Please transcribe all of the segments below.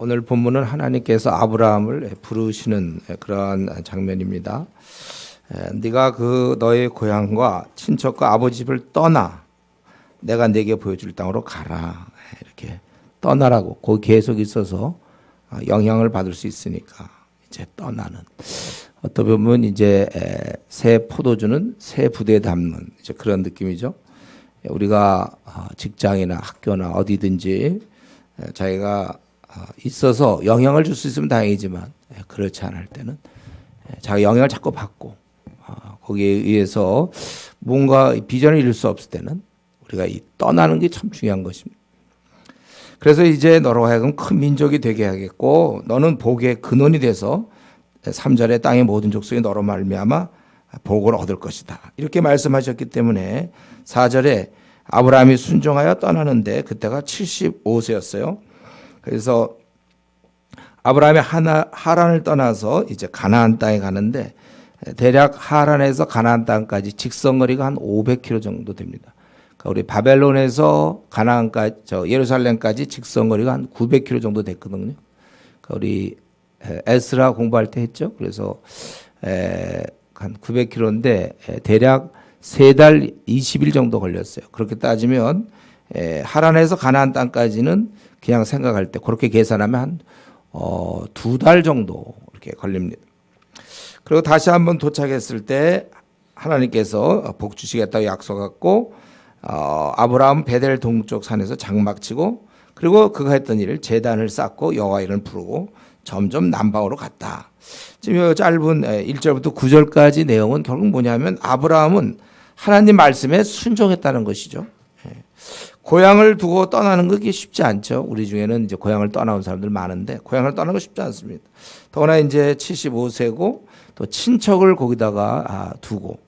오늘 본문은 하나님께서 아브라함을 부르시는 그러한 장면입니다. 네가 그 너의 고향과 친척과 아버지 집을 떠나 내가 네게 보여줄 땅으로 가라. 이렇게 떠나라고 거기 계속 있어서 영향을 받을 수 있으니까 이제 떠나는. 어떻게 보면 이제 새 포도주는 새 부대에 담는 이제 그런 느낌이죠. 우리가 직장이나 학교나 어디든지 자기가 있어서 영향을 줄 수 있으면 다행이지만 그렇지 않을 때는 자기 영향을 자꾸 받고 거기에 의해서 뭔가 비전을 이룰 수 없을 때는 우리가 이 떠나는 게 참 중요한 것입니다. 그래서 이제 너로 하여금 큰 민족이 되게 하겠고 너는 복의 근원이 돼서 3절에 땅의 모든 족속이 너로 말미암아 복을 얻을 것이다. 이렇게 말씀하셨기 때문에 4절에 아브라함이 순종하여 떠나는데 그때가 75세였어요. 그래서 아브라함이 하란을 떠나서 이제 가나안 땅에 가는데 대략 하란에서 가나안 땅까지 직선거리가 한 500km 정도 됩니다. 그러니까 우리 바벨론에서 가나안까지 예루살렘까지 직선거리가 한 900km 정도 됐거든요. 그러니까 우리 에스라 공부할 때 했죠. 그래서 한 900km인데 대략 3달 20일 정도 걸렸어요. 그렇게 따지면 하란에서 가나안 땅까지는 그냥 생각할 때 그렇게 계산하면 한 2달 정도 이렇게 걸립니다. 그리고 다시 한번 도착했을 때 하나님께서 복 주시겠다고 약속했고 아브라함 베델 동쪽 산에서 장막치고 그리고 그가 했던 일을 제단을 쌓고 여호와 이름을 부르고 점점 남방으로 갔다. 지금 이 짧은 1절부터 9절까지 내용은 결국 뭐냐면 아브라함은 하나님 말씀에 순종했다는 것이죠. 고향을 두고 떠나는 게 쉽지 않죠. 우리 중에는 이제 고향을 떠나온 사람들 많은데 고향을 떠나는 거 쉽지 않습니다. 더구나 이제 75세고 또 친척을 거기다가 두고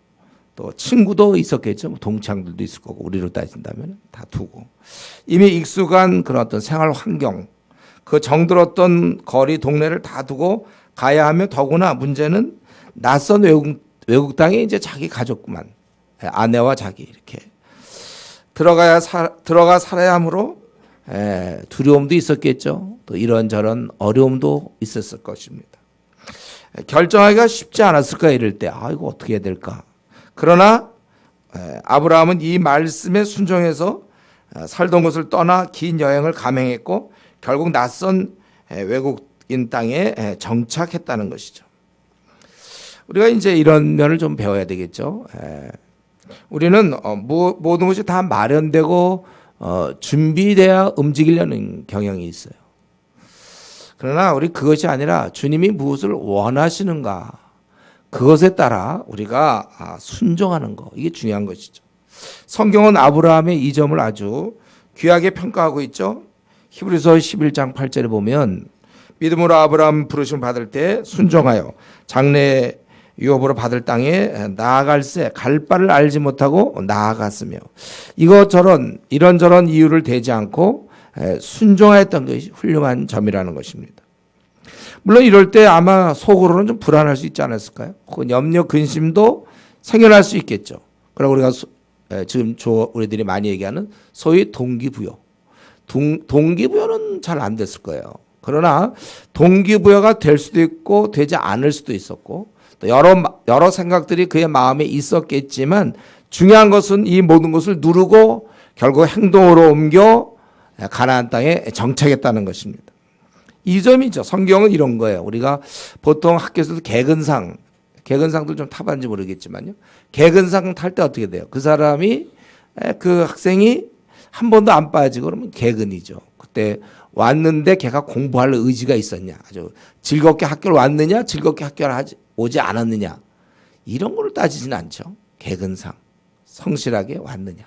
또 친구도 있었겠죠. 동창들도 있을 거고 우리로 따진다면 다 두고 이미 익숙한 그런 어떤 생활 환경 그 정들었던 거리 동네를 다 두고 가야 하며 더구나 문제는 낯선 외국 땅에 이제 자기 가족만 아내와 자기 이렇게 들어가 살아야 하므로 두려움도 있었겠죠. 또 이런저런 어려움도 있었을 것입니다. 결정하기가 쉽지 않았을까 이럴 때 이거 어떻게 해야 될까. 그러나 아브라함은 이 말씀에 순종해서 살던 곳을 떠나 긴 여행을 감행했고 결국 낯선 외국인 땅에 정착했다는 것이죠. 우리가 이제 이런 면을 좀 배워야 되겠죠. 우리는 모든 것이 다 마련되고 준비돼야 움직이려는 경향이 있어요. 그러나 우리 그것이 아니라 주님이 무엇을 원하시는가 그것에 따라 우리가 순종하는 거 이게 중요한 것이죠. 성경은 아브라함의 이 점을 아주 귀하게 평가하고 있죠. 히브리서 11장 8절에 보면 믿음으로 아브라함 부르심을 받을 때 순종하여 장래 유업으로 받을 땅에 나아갈새 갈 바를 알지 못하고 나아갔으며 이런저런 이유를 대지 않고 순종하였던 것이 훌륭한 점이라는 것입니다. 물론 이럴 때 아마 속으로는 좀 불안할 수 있지 않았을까요? 혹은 염려 근심도 생겨날 수 있겠죠. 그러나 우리가 지금 우리들이 많이 얘기하는 소위 동기부여 동기부여는 잘 안 됐을 거예요. 그러나 동기부여가 될 수도 있고 되지 않을 수도 있었고 또 여러 생각들이 그의 마음에 있었겠지만 중요한 것은 이 모든 것을 누르고 결국 행동으로 옮겨 가나안 땅에 정착했다는 것입니다. 이 점이죠. 성경은 이런 거예요. 우리가 보통 학교에서도 개근상도 좀 타봤는지 모르겠지만요. 개근상 탈 때 어떻게 돼요? 그 학생이 한 번도 안 빠지고 그러면 개근이죠. 그때 왔는데 걔가 공부할 의지가 있었냐, 아주 즐겁게 학교를 왔느냐, 즐겁게 학교를 오지 않았느냐 이런 걸 따지진 않죠. 개근상 성실하게 왔느냐.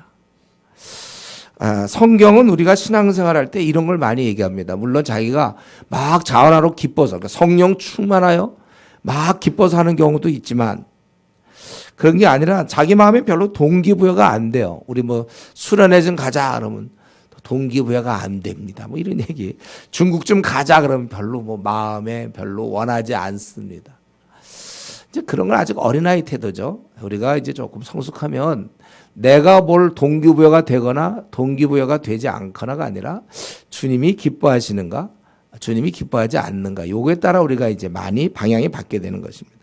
성경은 우리가 신앙생활할 때 이런 걸 많이 얘기합니다. 물론 자기가 막 자원하러 기뻐서 그러니까 성령 충만하여 막 기뻐서 하는 경우도 있지만 그런 게 아니라 자기 마음에 별로 동기부여가 안 돼요. 우리 수련회 좀 가자 그러면 동기부여가 안 됩니다. 이런 얘기. 중국 좀 가자 그러면 별로 마음에 별로 원하지 않습니다. 이제 그런 건 아직 어린아이 태도죠. 우리가 이제 조금 성숙하면 내가 뭘 동기부여가 되거나 동기부여가 되지 않거나가 아니라 주님이 기뻐하시는가 주님이 기뻐하지 않는가? 요거에 따라 우리가 이제 많이 방향이 바뀌게 되는 것입니다.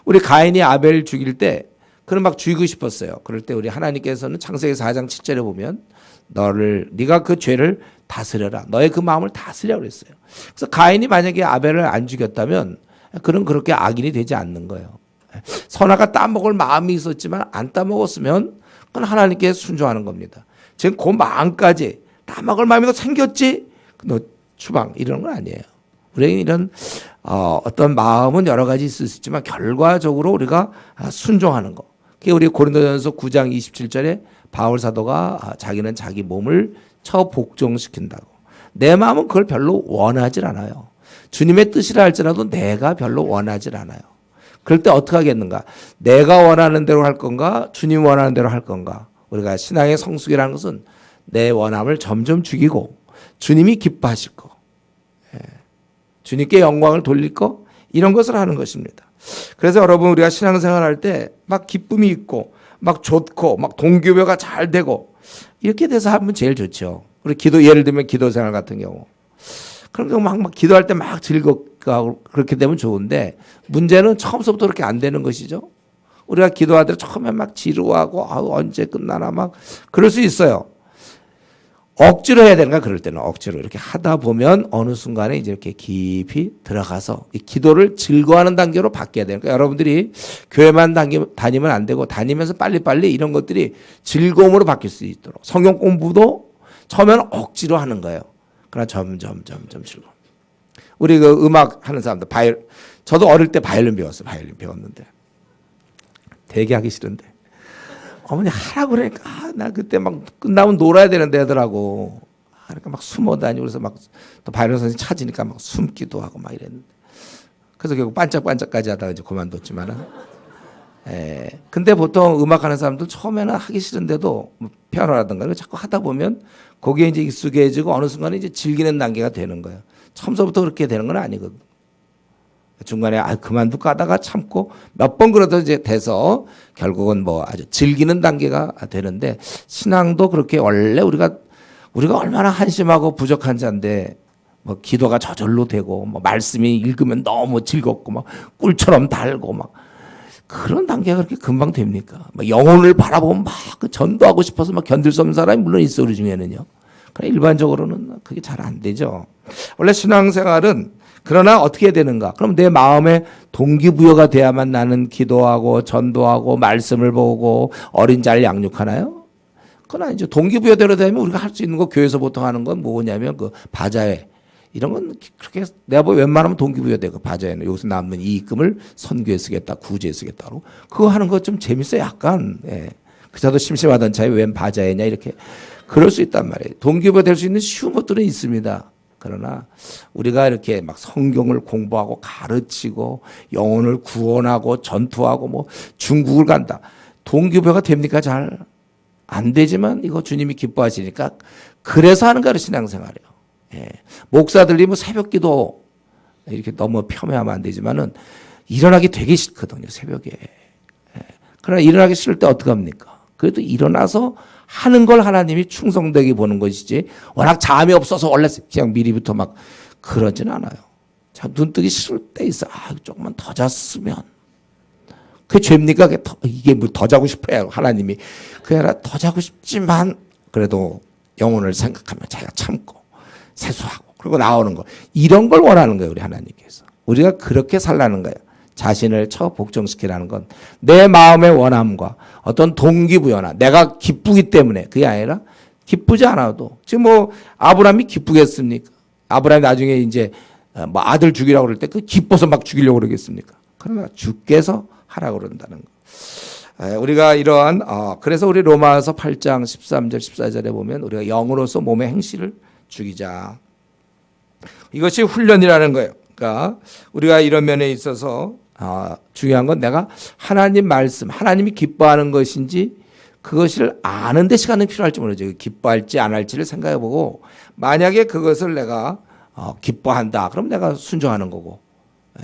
우리 가인이 아벨 죽일 때 그는 막 죽이고 싶었어요. 그럴 때 우리 하나님께서는 창세기 4장 7절에 보면 네가 그 죄를 다스려라. 너의 그 마음을 다스려 그랬어요. 그래서 가인이 만약에 아벨을 안 죽였다면 그는 그렇게 악인이 되지 않는 거예요. 선악과 따먹을 마음이 있었지만 안 따먹었으면 그건 하나님께 순종하는 겁니다. 지금 그 마음까지 따먹을 마음이 생겼지? 너 추방 이런 건 아니에요. 우리는 이런 어떤 마음은 여러 가지 있을 수 있지만 결과적으로 우리가 순종하는 거. 그게 우리 고린도전서 9장 27절에 바울 사도가 자기는 자기 몸을 처복종시킨다고. 내 마음은 그걸 별로 원하질 않아요. 주님의 뜻이라 할지라도 내가 별로 원하질 않아요. 그럴 때 어떻게 하겠는가? 내가 원하는 대로 할 건가? 주님 원하는 대로 할 건가? 우리가 신앙의 성숙이라는 것은 내 원함을 점점 죽이고 주님이 기뻐하실 거, 주님께 영광을 돌릴 거, 이런 것을 하는 것입니다. 그래서 여러분 우리가 신앙생활 할 때 막 기쁨이 있고 막 좋고 막 동기부여가 잘 되고 이렇게 돼서 하면 제일 좋죠. 우리 예를 들면 기도생활 같은 경우. 그런 경우 막 기도할 때 막 즐겁고 그렇게 되면 좋은데 문제는 처음부터 그렇게 안 되는 것이죠. 우리가 기도하더라도 처음에 막 지루하고 언제 끝나나 막 그럴 수 있어요. 억지로 해야 되는가? 그럴 때는 억지로 이렇게 하다 보면 어느 순간에 이제 이렇게 깊이 들어가서 이 기도를 즐거워하는 단계로 바뀌어야 되니까 그러니까 여러분들이 교회만 다니면 안 되고 다니면서 빨리빨리 이런 것들이 즐거움으로 바뀔 수 있도록 성경 공부도 처음에는 억지로 하는 거예요. 그러나 점점 즐거워. 우리 그 음악 하는 사람들 저도 어릴 때 바이올린 배웠는데 되게 하기 싫은데 어머니 하라고 그러니까 나 그때 막 끝나면 놀아야 되는데 하더라고. 그러니까 막 숨어 다니고 그래서 막 또 바이올린 선생님 찾으니까 막 숨기도 하고 막 이랬는데 그래서 결국 반짝반짝까지 하다가 이제 그만뒀지만은. 근데 보통 음악하는 사람들 처음에는 하기 싫은데도 피아노라든가 자꾸 하다 보면 거기에 이제 익숙해지고 어느 순간에 이제 즐기는 단계가 되는 거예요. 처음부터 그렇게 되는 건 아니거든. 중간에 그만둘까 하다가 참고 몇 번 그러다 이제 돼서 결국은 뭐 아주 즐기는 단계가 되는데 신앙도 그렇게 원래 우리가 얼마나 한심하고 부족한 자인데 뭐 기도가 저절로 되고 뭐 말씀이 읽으면 너무 즐겁고 막 꿀처럼 달고 막 그런 단계가 그렇게 금방 됩니까? 막 영혼을 바라보면 막 전도하고 싶어서 막 견딜 수 없는 사람이 물론 있어 우리 중에는요. 그러나 일반적으로는 그게 잘 안 되죠. 원래 신앙생활은 그러나 어떻게 되는가? 그럼 내 마음에 동기부여가 돼야만 나는 기도하고 전도하고 말씀을 보고 어린 자를 양육하나요? 그러나 이제 동기부여대로 되면 우리가 할 수 있는 거 교회에서 보통 하는 건 뭐냐면 그 바자회 이런 건 그렇게 내가 뭐 웬만하면 동기부여되고 바자회는 여기서 남는 이익금을 선교에 쓰겠다, 구제에 쓰겠다고 그거 하는 거 좀 재밌어요. 약간 그자도 심심하던 차에 웬 바자회냐 이렇게 그럴 수 있단 말이에요. 동기부여 될 수 있는 쉬운 것들은 있습니다. 그러나 우리가 이렇게 막 성경을 공부하고 가르치고 영혼을 구원하고 전투하고 뭐 중국을 간다. 동기부여가 됩니까? 잘 안 되지만 이거 주님이 기뻐하시니까 그래서 하는 거예요. 신앙생활이에요. 목사들이 뭐 새벽기도 이렇게 너무 폄훼하면 안 되지만은 일어나기 되게 싫거든요. 새벽에. 그러나 일어나기 싫을 때 어떻게 합니까? 그래도 일어나서 하는 걸 하나님이 충성되게 보는 것이지 워낙 잠이 없어서 원래 그냥 미리부터 막 그러진 않아요. 자, 눈 뜨기 싫을 때 있어. 조금만 더 잤으면. 그게 죄입니까? 이게 뭐 더 자고 싶어요. 하나님이. 그게 아니라 더 자고 싶지만 그래도 영혼을 생각하면 자기가 참고 세수하고 그리고 나오는 거. 이런 걸 원하는 거예요. 우리 하나님께서. 우리가 그렇게 살라는 거예요. 자신을 복종시키라는 건 내 마음의 원함과 어떤 동기부여나 내가 기쁘기 때문에 그게 아니라 기쁘지 않아도 지금 뭐 아브라함이 기쁘겠습니까? 아브라함이 나중에 이제 뭐 아들 죽이라고 그럴 때 그 기뻐서 막 죽이려고 그러겠습니까? 그러나 주께서 하라고 그런다는 거. 우리가 이러한 그래서 우리 로마서 8장 13절 14절에 보면 우리가 영으로서 몸의 행실을 죽이자. 이것이 훈련이라는 거예요. 그러니까 우리가 이런 면에 있어서 중요한 건 내가 하나님 말씀, 하나님이 기뻐하는 것인지 그것을 아는 데 시간은 필요할지 모르죠. 기뻐할지 안 할지를 생각해보고 만약에 그것을 내가 기뻐한다. 그럼 내가 순종하는 거고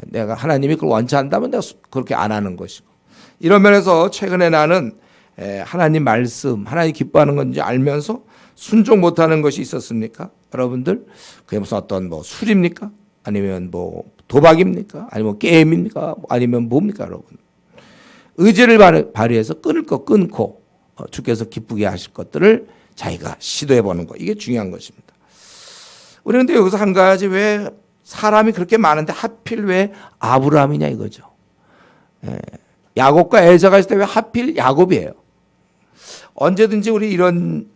내가 하나님이 그걸 원치 않다면 내가 그렇게 안 하는 것이고 이런 면에서 최근에 나는 하나님 말씀, 하나님 기뻐하는 건지 알면서 순종 못하는 것이 있었습니까? 여러분들 그게 무슨 어떤 뭐 술입니까? 아니면 뭐 도박입니까? 아니면 게임입니까? 아니면 뭡니까, 여러분? 의지를 발휘해서 끊을 거 끊고 주께서 기쁘게 하실 것들을 자기가 시도해 보는 거, 이게 중요한 것입니다. 우리 근데 여기서 한 가지, 왜 사람이 그렇게 많은데 하필 왜 아브라함이냐 이거죠. 야곱과 에서가 있을 때 왜 하필 야곱이에요? 언제든지 우리 이런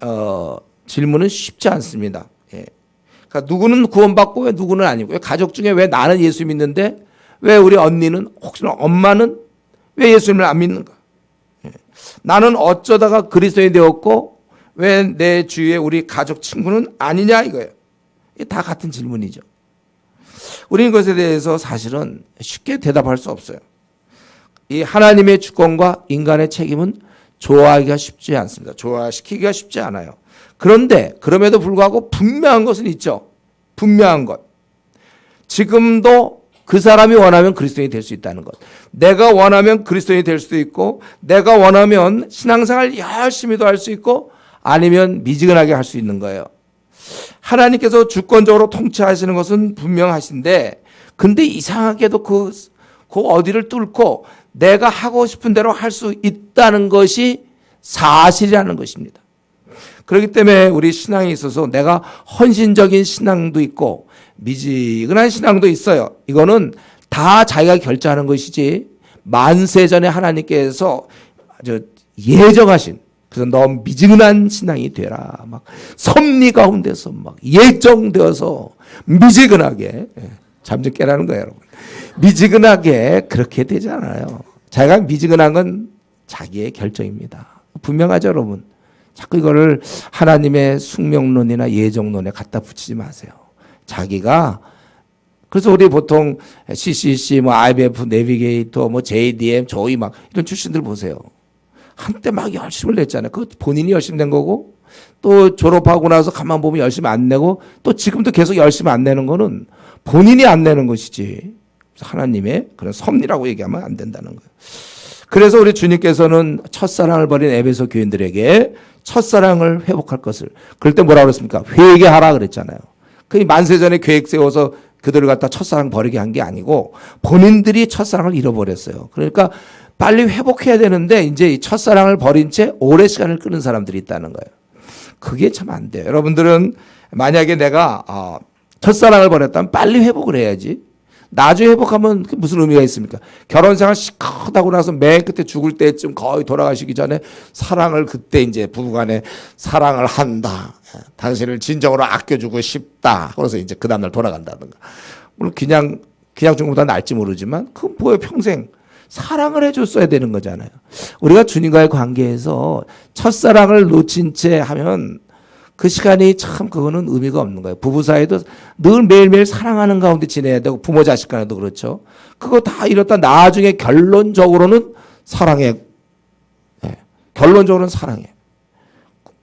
질문은 쉽지 않습니다. 그러니까 누구는 구원받고 왜 누구는 아니고, 왜 가족 중에 왜 나는 예수 믿는데 왜 우리 언니는, 혹시나 엄마는 왜 예수님을 안 믿는가? 나는 어쩌다가 그리스도인이 되었고 왜 내 주위에 우리 가족 친구는 아니냐 이거예요. 다 같은 질문이죠. 우리는 그것에 대해서 사실은 쉽게 대답할 수 없어요. 이 하나님의 주권과 인간의 책임은 조화하기가 쉽지 않습니다. 조화시키기가 쉽지 않아요. 그런데 그럼에도 불구하고 분명한 것은 있죠. 분명한 것. 지금도 그 사람이 원하면 그리스도인이 될 수 있다는 것. 내가 원하면 그리스도인이 될 수도 있고, 내가 원하면 신앙생활 열심히도 할 수 있고, 아니면 미지근하게 할 수 있는 거예요. 하나님께서 주권적으로 통치하시는 것은 분명하신데, 근데 이상하게도 그 어디를 뚫고 내가 하고 싶은 대로 할 수 있다는 것이 사실이라는 것입니다. 그렇기 때문에 우리 신앙에 있어서 내가 헌신적인 신앙도 있고 미지근한 신앙도 있어요. 이거는 다 자기가 결정하는 것이지, 만세전에 하나님께서 아주 예정하신, 그래서 너 미지근한 신앙이 되라, 막 섭리 가운데서 막 예정되어서 미지근하게, 잠 좀 깨라는 거예요, 여러분. 미지근하게 그렇게 되지 않아요. 자기가 미지근한 건 자기의 결정입니다. 분명하죠, 여러분. 자꾸 이거를 하나님의 숙명론이나 예정론에 갖다 붙이지 마세요. 자기가, 그래서 우리 보통 CCC, 뭐 IBF, 내비게이터, 뭐 JDM, 조이 막 이런 출신들 보세요. 한때 막 열심을 냈잖아요. 그거 본인이 열심히 낸 거고, 또 졸업하고 나서 가만 보면 열심히 안 내고, 또 지금도 계속 열심히 안 내는 거는 본인이 안 내는 것이지, 하나님의 그런 섭리라고 얘기하면 안 된다는 거예요. 그래서 우리 주님께서는 첫사랑을 버린 에베소 교인들에게 첫사랑을 회복할 것을, 그럴 때 뭐라고 그랬습니까? 회개하라 그랬잖아요. 그 만세전에 계획 세워서 그들을 갖다 첫사랑 버리게 한 게 아니고 본인들이 첫사랑을 잃어버렸어요. 그러니까 빨리 회복해야 되는데 이제 이 첫사랑을 버린 채 오래 시간을 끄는 사람들이 있다는 거예요. 그게 참 안 돼요. 여러분들은 만약에 내가 첫사랑을 버렸다면 빨리 회복을 해야지. 나중에 회복하면 무슨 의미가 있습니까? 결혼생활 시컷하고 나서 맨 끝에 죽을 때쯤 거의 돌아가시기 전에 사랑을, 그때 이제 부부간에 사랑을 한다. 당신을 진정으로 아껴주고 싶다. 그래서 이제 그 다음날 돌아간다든가. 물론 그냥 죽음보다 나을지 모르지만 그건 뭐예요? 평생 사랑을 해줬어야 되는 거잖아요. 우리가 주님과의 관계에서 첫사랑을 놓친 채 하면 그 시간이 참 그거는 의미가 없는 거예요. 부부 사이도 늘 매일매일 사랑하는 가운데 지내야 되고, 부모 자식 간에도 그렇죠. 그거 다 이렇다 나중에 결론적으로는 사랑해. 네. 결론적으로는 사랑해.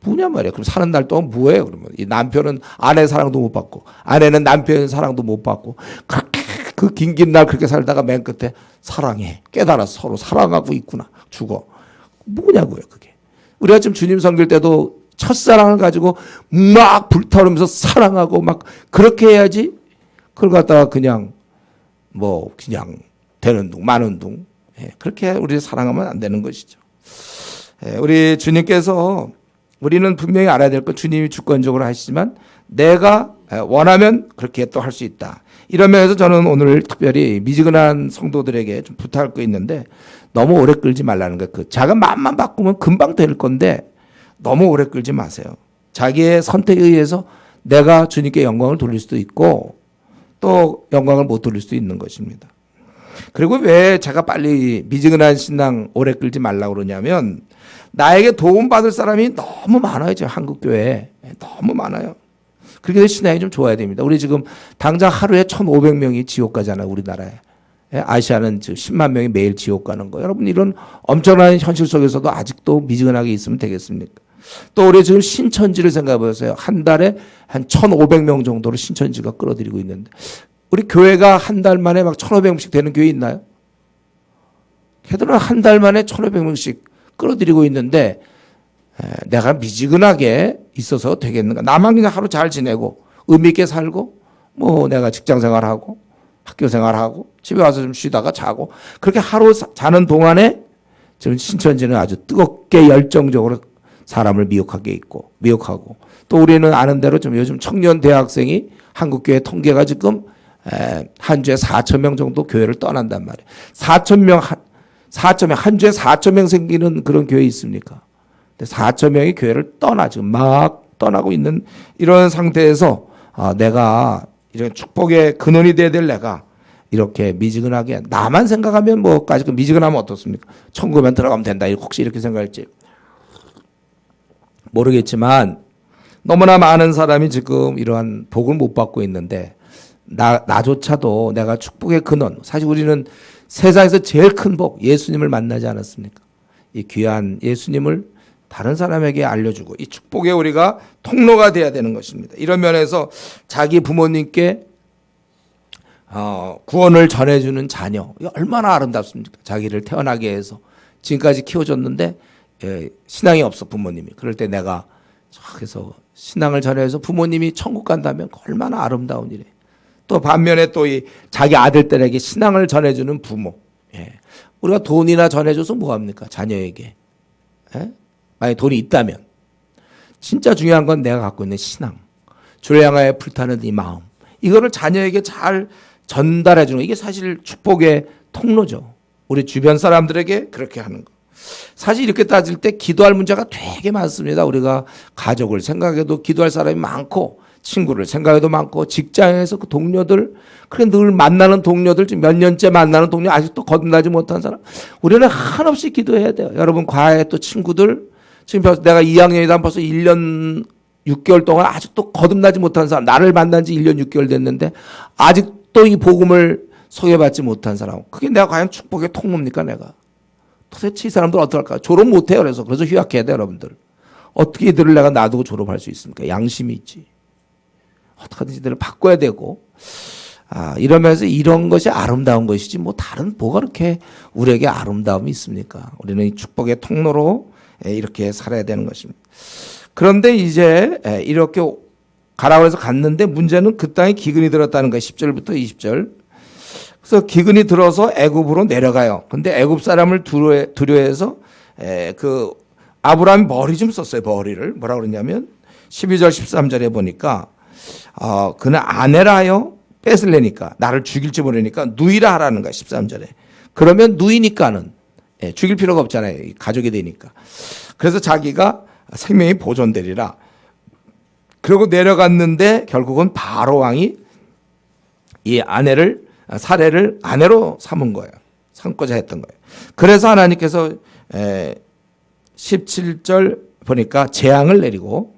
뭐냐 말이야. 그럼 사는 날 동안 뭐예요? 그러면 이 남편은 아내 사랑도 못 받고, 아내는 남편 사랑도 못 받고, 그렇게 그 긴 날 그렇게 살다가 맨 끝에 사랑해. 깨달아서 서로 사랑하고 있구나. 죽어. 뭐냐고요, 그게. 우리가 지금 주님 섬길 때도 첫사랑을 가지고 막 불타오르면서 사랑하고 막 그렇게 해야지, 그걸 갖다가 그냥 되는 둥 마는 둥, 그렇게 우리 사랑하면 안 되는 것이죠. 우리 주님께서, 우리는 분명히 알아야 될 건, 주님이 주권적으로 하시지만 내가 원하면 그렇게 또 할 수 있다. 이런 면에서 저는 오늘 특별히 미지근한 성도들에게 좀 부탁할 거 있는데, 너무 오래 끌지 말라는 거예요. 그 작은 마음만 바꾸면 금방 될 건데 너무 오래 끌지 마세요. 자기의 선택에 의해서 내가 주님께 영광을 돌릴 수도 있고 또 영광을 못 돌릴 수도 있는 것입니다. 그리고 왜 제가 빨리 미지근한 신앙 오래 끌지 말라고 그러냐면, 나에게 도움받을 사람이 너무 많아요. 지금 한국교회에 너무 많아요. 그렇게 해서 신앙이 좀 좋아야 됩니다. 우리 지금 당장 하루에 1,500명이 지옥 가잖아요, 우리나라에. 아시아는 지금 10만 명이 매일 지옥 가는 거예요. 여러분, 이런 엄청난 현실 속에서도 아직도 미지근하게 있으면 되겠습니까? 또 우리 지금 신천지를 생각해 보세요. 한 달에 한 1,500명 정도로 신천지가 끌어들이고 있는데, 우리 교회가 한 달 만에 막 1,500명씩 되는 교회 있나요? 걔들은 한 달 만에 1,500명씩 끌어들이고 있는데, 내가 미지근하게 있어서 되겠는가? 나만 그냥 하루 잘 지내고 의미 있게 살고 뭐 내가 직장 생활하고 학교 생활하고 집에 와서 좀 쉬다가 자고 그렇게 하루 자는 동안에 지금 신천지는 아주 뜨겁게 열정적으로 사람을 미혹하고 또 우리는 아는 대로 좀 요즘 청년 대학생이 한국교회 통계가 지금 한 주에 4천 명 정도 교회를 떠난단 말이에요. 4천 명 한 주에 4천 명 생기는 그런 교회 있습니까? 근데 4천 명이 교회를 지금 막 떠나고 있는 이런 상태에서 내가 이런 축복의 근원이 돼야 될 내가 이렇게 미지근하게 나만 생각하면 뭐까지 미지근하면 어떻습니까? 천국에만 들어가면 된다. 혹시 이렇게 생각할지 모르겠지만 너무나 많은 사람이 지금 이러한 복을 못 받고 있는데 나조차도 내가 축복의 근원 사실 우리는 세상에서 제일 큰 복 예수님을 만나지 않았습니까? 이 귀한 예수님을 다른 사람에게 알려주고 이 축복의 우리가 통로가 돼야 되는 것입니다. 이런 면에서 자기 부모님께 구원을 전해주는 자녀 얼마나 아름답습니까? 자기를 태어나게 해서 지금까지 키워줬는데 신앙이 없어 부모님이. 그럴 때 내가 그래서 신앙을 전해서 부모님이 천국 간다면 얼마나 아름다운 일이에요. 또 반면에 또 이 자기 아들들에게 신앙을 전해주는 부모. 우리가 돈이나 전해줘서 뭐합니까? 자녀에게. 만약에 돈이 있다면 진짜 중요한 건 내가 갖고 있는 신앙. 주를 향하여 불타는 이 마음. 이거를 자녀에게 잘 전달해 주는 거. 이게 사실 축복의 통로죠. 우리 주변 사람들에게 그렇게 하는 거. 사실 이렇게 따질 때 기도할 문제가 되게 많습니다. 우리가 가족을 생각해도 기도할 사람이 많고 친구를 생각해도 많고 직장에서 그 동료들 그래 늘 만나는 동료들 지금 몇 년째 만나는 동료 아직도 거듭나지 못한 사람 우리는 한없이 기도해야 돼요. 여러분 과외 또 친구들 지금 벌써 내가 2학년이다 벌써 1년 6개월 동안 아직도 거듭나지 못한 사람 나를 만난 지 1년 6개월 됐는데 아직도 이 복음을 소개받지 못한 사람 그게 내가 과연 축복의 통로입니까 내가. 도대체 이 사람들 어떡할까? 졸업 못해요. 그래서 휴학해야 돼 여러분들. 어떻게 이들을 내가 놔두고 졸업할 수 있습니까? 양심이 있지. 어떻게든지 이들을 바꿔야 되고 이러면서 이런 것이 아름다운 것이지 뭐 다른 뭐가 그렇게 우리에게 아름다움이 있습니까? 우리는 이 축복의 통로로 이렇게 살아야 되는 것입니다. 그런데 이제 이렇게 가라고 해서 갔는데 문제는 그 땅에 기근이 들었다는 거예요. 10절부터 20절. 그래서 기근이 들어서 애굽으로 내려가요. 근데 애굽 사람을 두려워해서 그 아브라함이 머리 좀 썼어요. 머리를 뭐라 그러냐면 12절 13절에 보니까 그는 아내라 하여 뺏을래니까 나를 죽일지 모르니까 누이라 하라는 거야. 13절에. 그러면 누이니까는 죽일 필요가 없잖아요. 가족이 되니까. 그래서 자기가 생명이 보존되리라. 그리고 내려갔는데 결국은 바로 왕이 이 사례를 아내로 삼은 거예요. 삼고자 했던 거예요. 그래서 하나님께서 17절 보니까 재앙을 내리고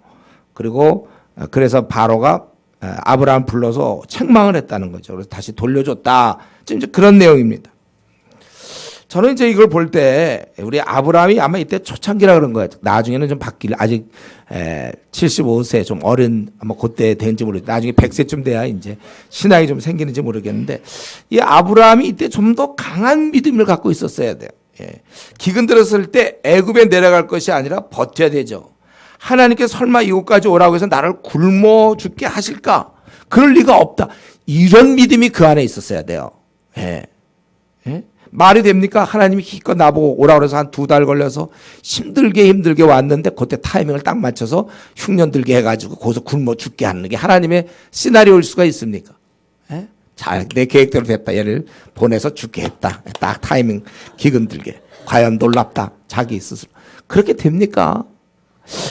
그리고 그래서 바로가 아브라함 불러서 책망을 했다는 거죠. 그래서 다시 돌려줬다. 지금 이제 그런 내용입니다. 저는 이제 이걸 볼 때 우리 아브라함이 아마 이때 초창기라 그런 거예요. 나중에는 좀 아직 75세 좀 어린 아마 그때 된지 모르겠는데 나중에 100세쯤 돼야 이제 신앙이 좀 생기는지 모르겠는데 이 아브라함이 이때 좀 더 강한 믿음을 갖고 있었어야 돼요. 기근 들었을 때 애굽에 내려갈 것이 아니라 버텨야 되죠. 하나님께서 설마 이곳까지 오라고 해서 나를 굶어 죽게 하실까? 그럴 리가 없다. 이런 믿음이 그 안에 있었어야 돼요. 말이 됩니까? 하나님이 기껏 나보고 오라고 해서 한 2달 걸려서 힘들게 왔는데 그때 타이밍을 딱 맞춰서 흉년 들게 해가지고 거기서 굶어 죽게 하는 게 하나님의 시나리오일 수가 있습니까? 잘 내 계획대로 됐다. 얘를 보내서 죽게 했다. 딱 타이밍 기근 들게. 과연 놀랍다. 자기 스스로. 그렇게 됩니까?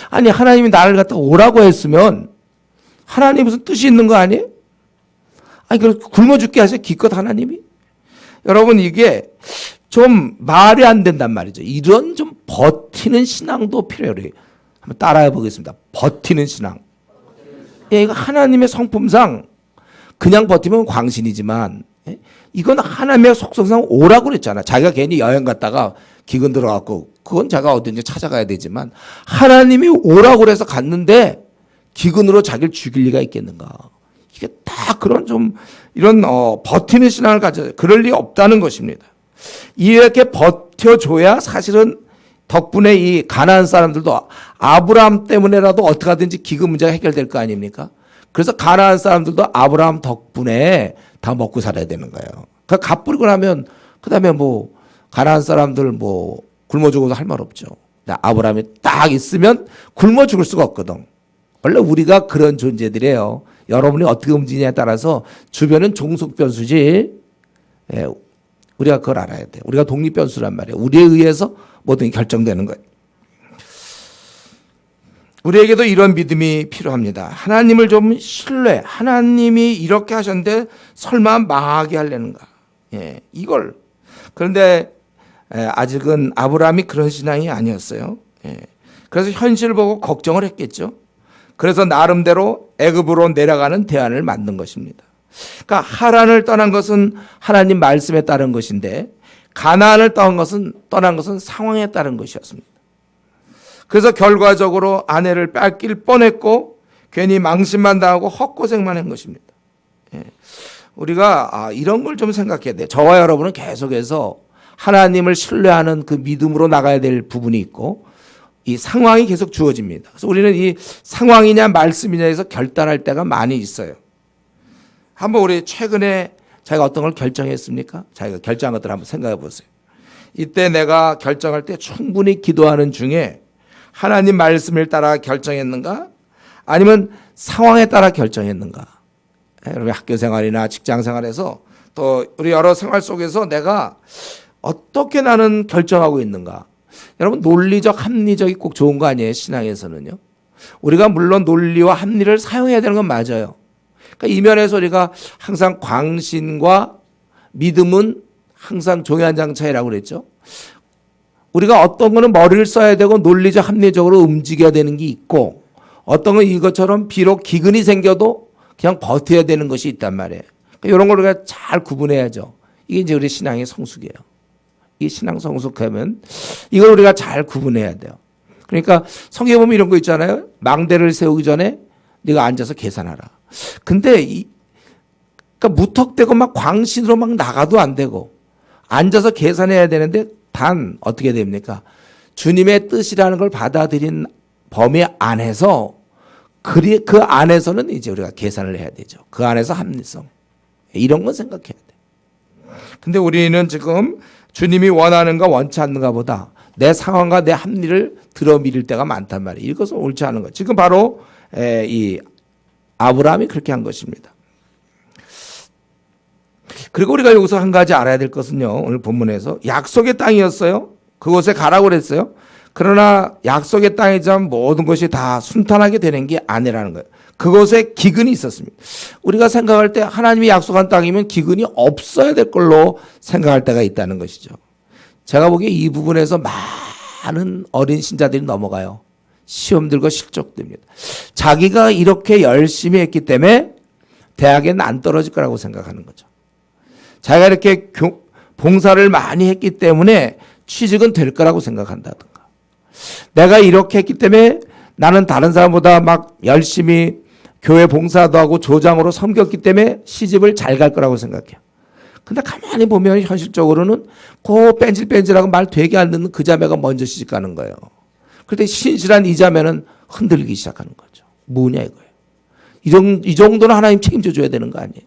아니 하나님이 나를 갖다 오라고 했으면 하나님 무슨 뜻이 있는 거 아니에요? 아니 그럼 굶어 죽게 하세요. 기껏 하나님이. 여러분 이게 좀 말이 안 된단 말이죠. 이런 좀 버티는 신앙도 필요해요. 한번 따라해 보겠습니다. 버티는 신앙. 이거 하나님의 성품상 그냥 버티면 광신이지만 이건 하나님의 속성상 오라고 그랬잖아. 자기가 괜히 여행 갔다가 기근 들어갖고 그건 자기가 어딘지 찾아가야 되지만 하나님이 오라고 그래서 갔는데 기근으로 자기를 죽일 리가 있겠는가. 이게 다 그런 좀 이런 버티는 신앙을 가져야 그럴 리 없다는 것입니다. 이렇게 버텨줘야 사실은 덕분에 이 가나안 사람들도 아브라함 때문에라도 어떻게 하든지 기근 문제가 해결될 거 아닙니까? 그래서 가나안 사람들도 아브라함 덕분에 다 먹고 살아야 되는 거예요. 그 값 뿌리고 나면 그다음에 뭐 가나안 사람들 뭐 굶어 죽어도 할 말 없죠. 아브라함이 딱 있으면 굶어 죽을 수가 없거든. 원래 우리가 그런 존재들이에요. 여러분이 어떻게 움직이냐에 따라서 주변은 종속 변수지. 예, 우리가 그걸 알아야 돼요. 우리가 독립 변수란 말이에요. 우리에 의해서 모든 게 결정되는 거예요. 우리에게도 이런 믿음이 필요합니다. 하나님을 좀 신뢰. 하나님이 이렇게 하셨는데 설마 망하게 하려는가. 예, 이걸. 그런데 아직은 아브라함이 그런 신앙이 아니었어요. 예. 그래서 현실을 보고 걱정을 했겠죠. 그래서 나름대로 애굽으로 내려가는 대안을 만든 것입니다. 그러니까 하란을 떠난 것은 하나님 말씀에 따른 것인데 가나안을 떠난 것은 상황에 따른 것이었습니다. 그래서 결과적으로 아내를 뺏길 뻔했고 괜히 망신만 당하고 헛고생만 한 것입니다. 예. 우리가 이런 걸 좀 생각해야 돼요. 저와 여러분은 계속해서 하나님을 신뢰하는 그 믿음으로 나가야 될 부분이 있고 이 상황이 계속 주어집니다. 그래서 우리는 이 상황이냐 말씀이냐에서 결단할 때가 많이 있어요. 한번 우리 최근에 자기가 어떤 걸 결정했습니까? 자기가 결정한 것들 한번 생각해 보세요. 이때 내가 결정할 때 충분히 기도하는 중에 하나님 말씀을 따라 결정했는가? 아니면 상황에 따라 결정했는가? 여러분 학교 생활이나 직장 생활에서 또 우리 여러 생활 속에서 내가 어떻게 나는 결정하고 있는가? 여러분 논리적 합리적이 꼭 좋은 거 아니에요? 신앙에서는요. 우리가 물론 논리와 합리를 사용해야 되는 건 맞아요. 그러니까 이 면에서 우리가 항상 광신과 믿음은 항상 종이 한 장 차이라고 그랬죠. 우리가 어떤 거는 머리를 써야 되고 논리적 합리적으로 움직여야 되는 게 있고 어떤 건 이것처럼 비록 기근이 생겨도 그냥 버텨야 되는 것이 있단 말이에요. 그러니까 이런 걸 우리가 잘 구분해야죠. 이게 이제 우리 신앙의 성숙이에요. 이 신앙 성숙하면 이걸 우리가 잘 구분해야 돼요. 그러니까 성경에 보면 이런 거 있잖아요. 망대를 세우기 전에 네가 앉아서 계산하라. 근데 그러니까 무턱대고 막 광신으로 막 나가도 안 되고 앉아서 계산해야 되는데 단 어떻게 됩니까? 주님의 뜻이라는 걸 받아들인 범위 안에서 그 안에서는 이제 우리가 계산을 해야 되죠. 그 안에서 합리성 이런 건 생각해야 돼. 근데 우리는 지금 주님이 원하는가 원치 않는가 보다 내 상황과 내 합리를 들어밀을 때가 많단 말이에요. 이것은 옳지 않은 것. 지금 바로 이 아브라함이 그렇게 한 것입니다. 그리고 우리가 여기서 한 가지 알아야 될 것은요. 오늘 본문에서 약속의 땅이었어요. 그곳에 가라고 그랬어요. 그러나 약속의 땅이지만 모든 것이 다 순탄하게 되는 게 아니라는 거예요. 그곳에 기근이 있었습니다. 우리가 생각할 때 하나님이 약속한 땅이면 기근이 없어야 될 걸로 생각할 때가 있다는 것이죠. 제가 보기에 이 부분에서 많은 어린 신자들이 넘어가요. 시험 들고 실족됩니다. 자기가 이렇게 열심히 했기 때문에 대학에는 안 떨어질 거라고 생각하는 거죠. 자기가 이렇게 봉사를 많이 했기 때문에 취직은 될 거라고 생각한다든가. 내가 이렇게 했기 때문에 나는 다른 사람보다 막 열심히 교회 봉사도 하고 조장으로 섬겼기 때문에 시집을 잘 갈 거라고 생각해요. 근데 가만히 보면 현실적으로는 그 뺀질뺀질하고 말 되게 안 듣는 그 자매가 먼저 시집 가는 거예요. 그런데 신실한 이 자매는 흔들리기 시작하는 거죠. 뭐냐 이거예요. 이 정도는 하나님 책임져 줘야 되는 거 아니에요.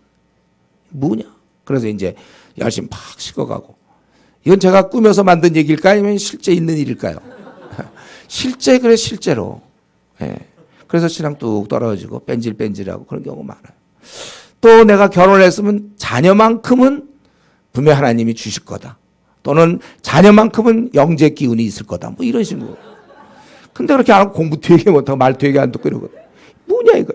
뭐냐. 그래서 이제 열심히 팍 식어가고. 이건 제가 꾸며서 만든 얘기일까요? 아니면 실제 있는 일일까요? 실제 그래 실제로. 예. 그래서 신앙 뚝 떨어지고 뺀질뺀질하고 그런 경우가 많아요. 또 내가 결혼했으면 자녀만큼은 분명 하나님이 주실 거다. 또는 자녀만큼은 영재 기운이 있을 거다. 뭐 이런 식으로. 근데 그렇게 안 하고 공부 되게 못하고 말 되게 안 듣고 이러거든. 뭐냐 이거.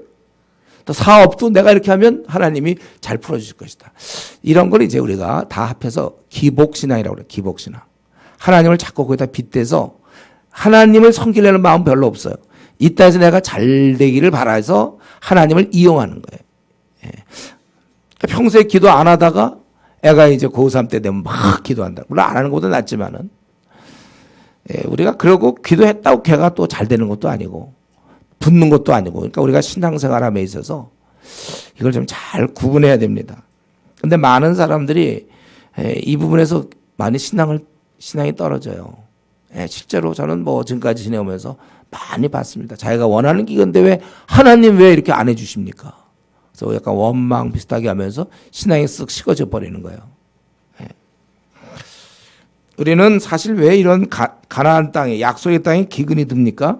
또 사업도 내가 이렇게 하면 하나님이 잘 풀어주실 것이다. 이런 걸 이제 우리가 다 합해서 기복신앙이라고 그래요. 기복신앙. 하나님을 자꾸 거기다 빗대서 하나님을 섬기려는 마음 별로 없어요. 이 땅에서 내가 잘 되기를 바라서 하나님을 이용하는 거예요. 예. 평소에 기도 안 하다가 애가 이제 고3 때 되면 막 기도한다. 물론 안 하는 것도 낫지만은. 예, 우리가 그러고 기도했다고 걔가 또 잘 되는 것도 아니고 붙는 것도 아니고. 그러니까 우리가 신앙생활함에 있어서 이걸 좀 잘 구분해야 됩니다. 근데 많은 사람들이 이 부분에서 많이 신앙이 떨어져요. 실제로 저는 뭐 지금까지 지내오면서 많이 봤습니다. 자기가 원하는 기건데 왜 하나님 왜 이렇게 안 해주십니까? 그래서 약간 원망 비슷하게 하면서 신앙이 쓱 식어져 버리는 거예요. 예. 우리는 사실 왜 이런 가나안 땅에 약속의 땅에 기근이 듭니까?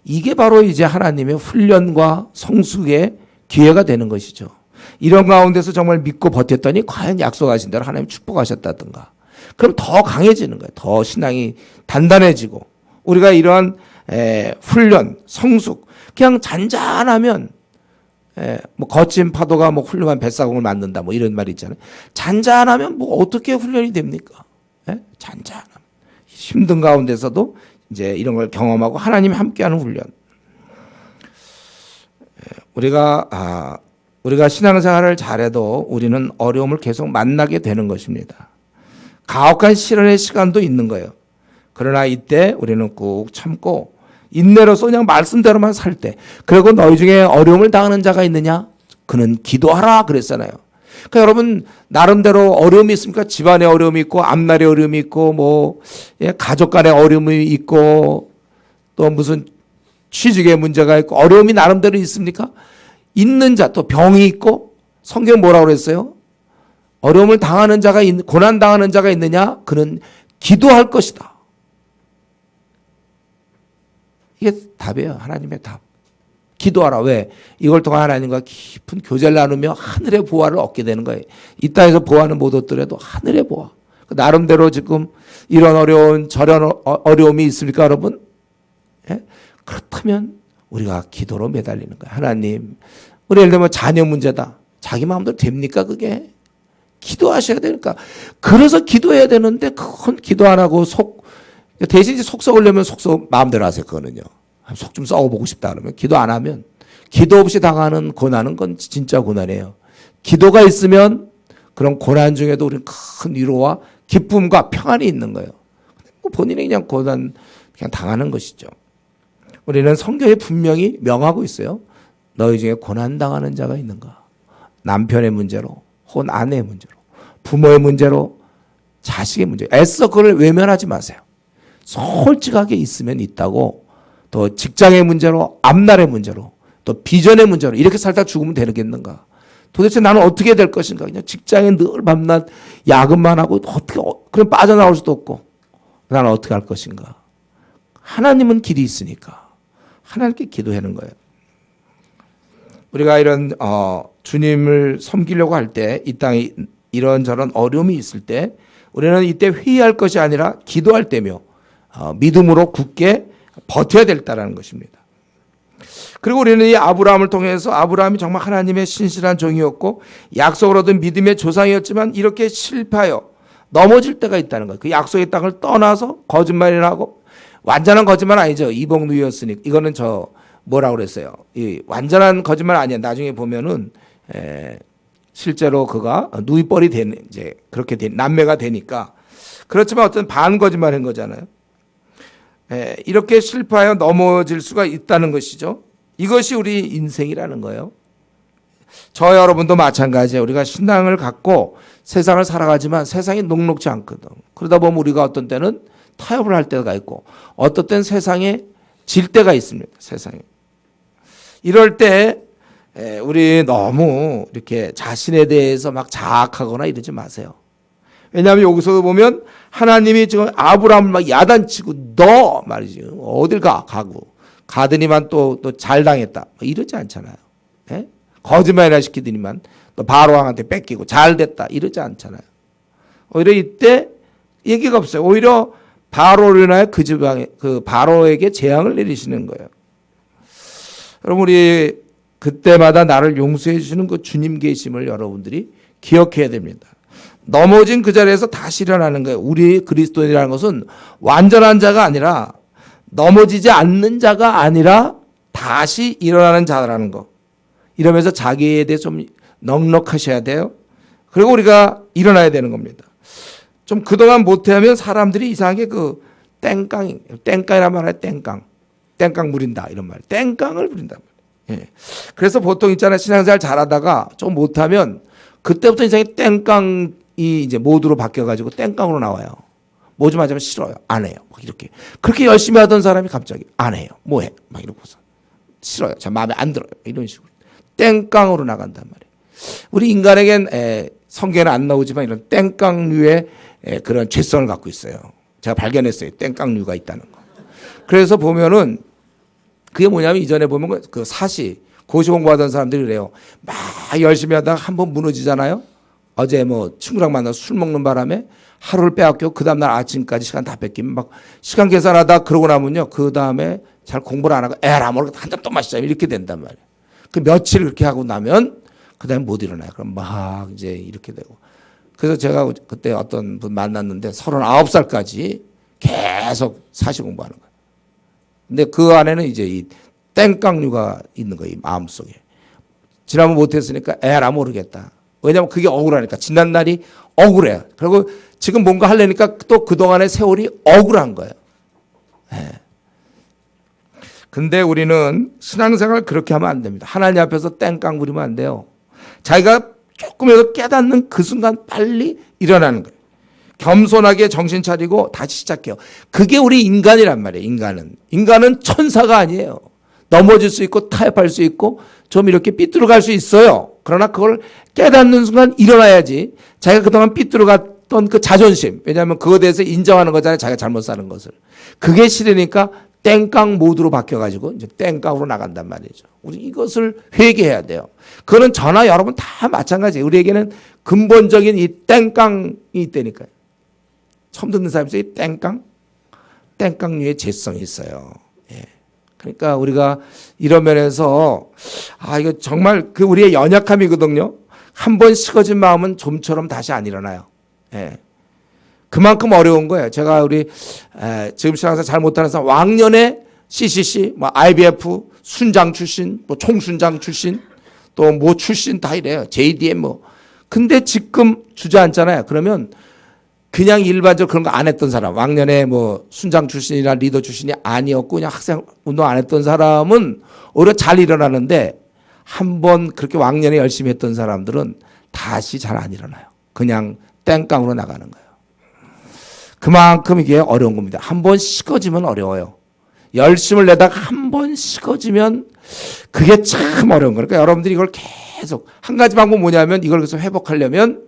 이게 바로 이제 하나님의 훈련과 성숙의 기회가 되는 것이죠. 이런 가운데서 정말 믿고 버텼더니 과연 약속하신 대로 하나님 축복하셨다든가. 그럼 더 강해지는 거예요. 더 신앙이 단단해지고 우리가 이러한 훈련, 성숙 그냥 잔잔하면 뭐 거친 파도가 뭐 훌륭한 뱃사공을 만든다 뭐 이런 말이 있잖아요. 잔잔하면 뭐 어떻게 훈련이 됩니까? 잔잔함. 힘든 가운데서도 이제 이런 걸 경험하고 하나님이 함께하는 훈련. 우리가 신앙생활을 잘해도 우리는 어려움을 계속 만나게 되는 것입니다. 가혹한 시련의 시간도 있는 거예요. 그러나 이때 우리는 꾹 참고 인내로서 그냥 말씀대로만 살 때, 그리고 너희 중에 어려움을 당하는 자가 있느냐? 그는 기도하라 그랬잖아요. 그러니까 여러분 나름대로 어려움이 있습니까? 집안에 어려움이 있고 앞날에 어려움이 있고 뭐 가족 간에 어려움이 있고 또 무슨 취직에 문제가 있고 어려움이 나름대로 있습니까? 있는 자, 또 병이 있고 성경 뭐라고 그랬어요? 어려움을 당하는 자가 고난 당하는 자가 있느냐? 그는 기도할 것이다. 이게 답이에요. 하나님의 답. 기도하라. 왜? 이걸 통해 하나님과 깊은 교제를 나누며 하늘의 보화를 얻게 되는 거예요. 이 땅에서 보화는 못 얻더라도 하늘의 보화. 나름대로 지금 이런 어려운 저런 어려움이 있습니까, 여러분? 예? 그렇다면 우리가 기도로 매달리는 거예요. 하나님, 우리 예를 들면 자녀 문제다. 자기 마음대로 됩니까, 그게? 기도하셔야 되니까. 그래서 기도해야 되는데 그건 기도 안 하고 대신 속 썩으려면 마음대로 하세요. 그거는요. 속 좀 썩어보고 싶다 그러면 기도 안 하면 기도 없이 당하는 고난은 건 진짜 고난이에요. 기도가 있으면 그런 고난 중에도 우리는 큰 위로와 기쁨과 평안이 있는 거예요. 본인이 그냥 고난 그냥 당하는 것이죠. 우리는 성경에 분명히 명하고 있어요. 너희 중에 고난 당하는 자가 있는가? 남편의 문제로, 혹은 아내의 문제로, 부모의 문제로, 자식의 문제로. 애써 그걸 외면하지 마세요. 솔직하게 있으면 있다고, 또 직장의 문제로, 앞날의 문제로, 또 비전의 문제로 이렇게 살다 죽으면 되겠는가? 도대체 나는 어떻게 될 것인가? 그냥 직장에 늘 밤낮 야근만 하고 어떻게 그럼 빠져나올 수도 없고 나는 어떻게 할 것인가? 하나님은 길이 있으니까 하나님께 기도하는 거예요. 우리가 이런 주님을 섬기려고 할 때 이 땅에 이런저런 어려움이 있을 때 우리는 이때 회의할 것이 아니라 기도할 때며 믿음으로 굳게 버텨야 된다는 것입니다. 그리고 우리는 이 아브라함을 통해서 아브라함이 정말 하나님의 신실한 종이었고 약속을 얻은 믿음의 조상이었지만 이렇게 실패하여 넘어질 때가 있다는 거예요. 그 약속의 땅을 떠나서 거짓말이나 하고 완전한 거짓말 아니죠. 이복누이였으니 이거는 뭐라고 그랬어요. 이 완전한 거짓말 아니야. 나중에 보면은 실제로 그가 누이뻘이 되는 이제 그렇게 남매가 되니까 그렇지만 어떤 반 거짓말인 거잖아요. 이렇게 실패하여 넘어질 수가 있다는 것이죠. 이것이 우리 인생이라는 거예요. 저 여러분도 마찬가지예요. 우리가 신앙을 갖고 세상을 살아가지만 세상이 녹록지 않거든. 그러다 보면 우리가 어떤 때는 타협을 할 때가 있고 어떤 때는 세상에 질 때가 있습니다. 세상에. 이럴 때 우리 너무 이렇게 자신에 대해서 막 자학하거나 이러지 마세요. 왜냐하면 여기서도 보면 하나님이 지금 아브라함을 막 야단치고 너 말이지 어딜 가고 가더니만 또 잘 당했다 이러지 않잖아요. 예? 거짓말이나 시키더니만 또 바로왕한테 뺏기고 잘 됐다 이러지 않잖아요. 오히려 이때 얘기가 없어요. 오히려 바로로 인하여 그 지방에 그 바로에게 재앙을 내리시는 거예요. 여러분 우리 그때마다 나를 용서해 주시는 그 주님 계심을 여러분들이 기억해야 됩니다. 넘어진 그 자리에서 다시 일어나는 거예요. 우리 그리스도인이라는 것은 완전한 자가 아니라 넘어지지 않는 자가 아니라 다시 일어나는 자라는 거. 이러면서 자기에 대해 좀 넉넉하셔야 돼요. 그리고 우리가 일어나야 되는 겁니다. 좀 그동안 못하면 사람들이 이상하게 그 땡깡이란 말이에요. 땡깡 부린다 이런 말. 땡깡을 부린다. 예. 그래서 보통 있잖아요. 신앙생활 잘하다가 좀 못하면 그때부터 인생이 땡깡이 이제 모드로 바뀌어가지고 땡깡으로 나와요. 뭐 좀 하자면 싫어요. 안 해요. 막 이렇게. 그렇게 열심히 하던 사람이 갑자기 안 해요. 뭐 해? 막 이러고서. 싫어요. 제 마음에 안 들어요. 이런 식으로. 땡깡으로 나간단 말이에요. 우리 인간에겐 성경에는 안 나오지만 이런 땡깡류의 그런 죄성을 갖고 있어요. 제가 발견했어요. 땡깡류가 있다는 거. 그래서 보면은 그게 뭐냐면 이전에 보면 그 사시 고시 공부하던 사람들이 그래요. 막 열심히 하다가 한번 무너지잖아요. 어제 뭐 친구랑 만나서 술 먹는 바람에 하루를 빼앗겨 그 다음날 아침까지 시간 다 뺏기면 막 시간 계산하다 그러고 나면요. 그 다음에 잘 공부를 안 하고 에라 모르겠다 한 잔 또 마시자 이렇게 된단 말이에요. 그 며칠 그렇게 하고 나면 그 다음에 못 일어나요. 그럼 막 이제 이렇게 되고. 그래서 제가 그때 어떤 분 만났는데 39살까지 계속 사시 공부하는 거예요. 근데 그 안에는 이제 이 땡깡류가 있는 거예요. 이 마음속에. 지난번 못했으니까 에라 모르겠다. 왜냐하면 그게 억울하니까. 지난 날이 억울해요. 그리고 지금 뭔가 하려니까 또 그동안의 세월이 억울한 거예요. 네. 근데 우리는 신앙생활 그렇게 하면 안 됩니다. 하나님 앞에서 땡깡 부리면 안 돼요. 자기가 조금이라도 깨닫는 그 순간 빨리 일어나는 거예요. 겸손하게 정신 차리고 다시 시작해요. 그게 우리 인간이란 말이에요. 인간은 천사가 아니에요. 넘어질 수 있고 타협할 수 있고 좀 이렇게 삐뚤어갈 수 있어요. 그러나 그걸 깨닫는 순간 일어나야지. 자기가 그동안 삐뚤어갔던 그 자존심, 왜냐하면 그거에 대해서 인정하는 거잖아요. 자기가 잘못 사는 것을. 그게 싫으니까 땡깡 모드로 바뀌어가지고 이제 땡깡으로 나간단 말이죠. 우리 이것을 회개해야 돼요. 그거는 저나 여러분 다 마찬가지예요. 우리에게는 근본적인 이 땡깡이 있다니까요. 처음 듣는 사람이 있어요. 땡깡류의 죄성이 있어요. 예. 그러니까 우리가 이런 면에서 이거 정말 그 우리의 연약함이거든요. 한 번 식어진 마음은 좀처럼 다시 안 일어나요. 예. 그만큼 어려운 거예요. 제가 우리 지금 신앙생활 잘 못하는 사람 왕년에 CCC, 뭐 IBF 순장 출신, 뭐 총순장 출신, 또 뭐 출신 다 이래요. JDM 뭐. 근데 지금 주저앉잖아요. 그러면 그냥 일반적으로 그런 거 안 했던 사람, 왕년에 뭐 순장 출신이나 리더 출신이 아니었고 그냥 학생 운동 안 했던 사람은 오히려 잘 일어나는데 한번 그렇게 왕년에 열심히 했던 사람들은 다시 잘 안 일어나요. 그냥 땡깡으로 나가는 거예요. 그만큼 이게 어려운 겁니다. 한번 식어지면 어려워요. 열심을 내다가 한번 식어지면 그게 참 어려운 거예요. 그러니까 여러분들이 이걸 계속 한 가지 방법 뭐냐면 이걸 계속 회복하려면